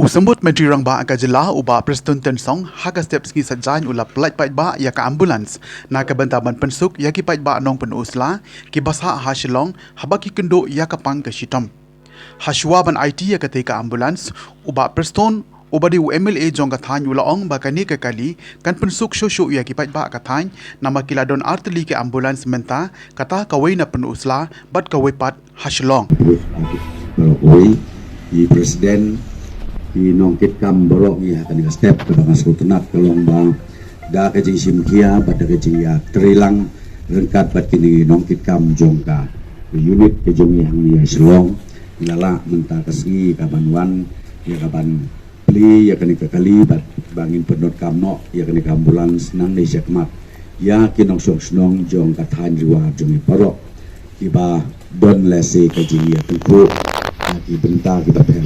Usambut Menteri Rangba Akajela uba Preston Tensong haka step ski sajain ula pelat pait ba ya ka ambulans na ka bantaban pensuk ya ki pait ba nong penusla ki basa hasilong habaki kendo ya ka pang ka shitam hashwa ban IT ya ka te ka ambulans uba Preston uba di UMLA jong ka than ula ong ba kani ka kali kan pensuk shosho ya ki pait ba ka than nama kiladon arteli ke ambulans menta kata kawai na penusla bat kawai pat hasilong di Presiden di nongkit kam bolok ya kan ka step ke bang sultanat kalong bang da ke jing simkia pada ke jing ya trilang rengkat bat kini nongkit kam jongka unit ke jong yang ni selong nyala menta kesgi kabanwan ya kaban pli ya kan ka kali bat bangin penot kam no ya kan ka ambulans nang ni sekmat ya kinong sok snong jong ka than riwa jong parok kiba don lese ke jing ya tuku haki bentar kita per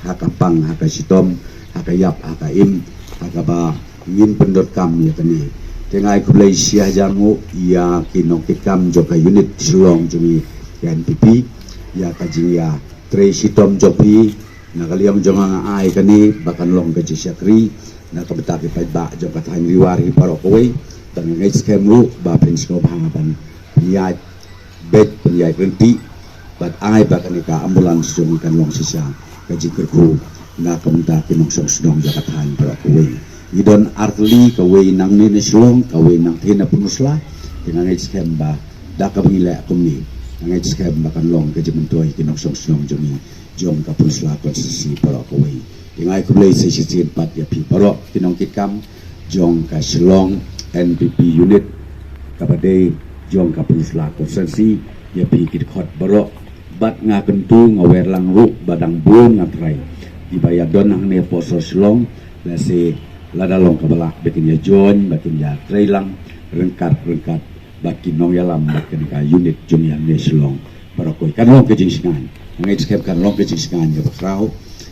haka pang haka sitom haka yap haka im haka ba ingin pendot kam ya kani tengai kulai sia jangu ya kinok kam joka unit silong jumi ya NPP ya kajing ya tre sitom jopi nakaliang jonga ai kani bakan long kaji syakri nak betaki pai ba joka than riwari parokoi dan ngai skemlu ba prinsip bahangan niat bet niat berhenti bat ai bakan ka ambulans jong kan long sisa kaji kerku na kamta kinong song snong jakatan para kuwi idon artli kawi nang ni slong kawi nang thina punusla dengan skem ba da kamile kumni nang skem bakan long kaji mentoy kinong song snong jong ka punusla konsesi para kuwi dengan kulay sa sisin pat ya pi para kinong kitkam jong ka slong NPP unit kapade jong ka punusla konsesi ya pi kitkot barok bat nga kentu ngawer lang ru badang buon nga try dibayad don ang ne poso slong lasi ladalong kabala bekin ya join bakin ya try lang rengkat bakin nong yalam bakin ka unit jung yang ne slong para koy kanong kejing singan ngai skep kanong kejing singan ya bakraw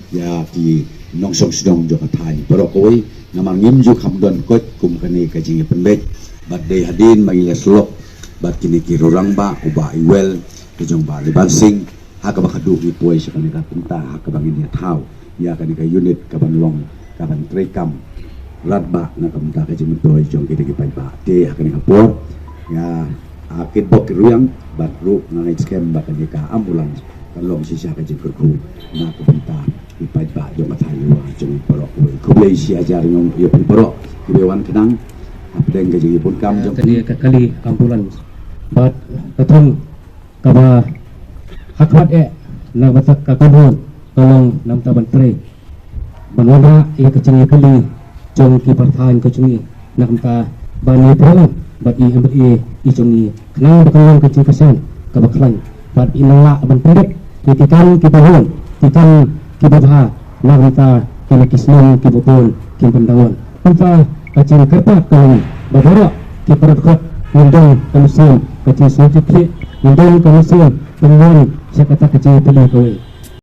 ya ki nong song sidong jo kathai para koy namang ngim ju khamdon kot kum kani kejing penbek bat de hadin mai ya slok bat kini ki rorang ba uba iwel kejong ba libansing haka bakadu ni poy sa kanila punta haka bangin ya thaw ya kanila unit kabanlong kaban trekam radba na kamta kejong mentoy jong kiti kipay ba te haka ni kapor ya akit bok ruyang batru na scam ba kanila ambulans kalong sisa kejong kerku na kamta kipay ba jong mathayo jong porok kublay si ajar ngong ya porok kibewan kenang apdeng kejong ipun kam jong kali ambulans bat katong kaba hakmat na batak kakabon tolong nam taban tre banwala ia kecing kali jong ki partain kecing nak ta bani pro bat i jong kenang bakal kecing kesan kabaklan bat inala ban pendek kitikan kibahon tikan kibabha nak ta kena kisnon kibopon kim pendawan tanpa kecing kerpat kawan badara ki parakot ngundang kamusin kecing sujud Indong kamusin pengen saya kata kecil tadi kowe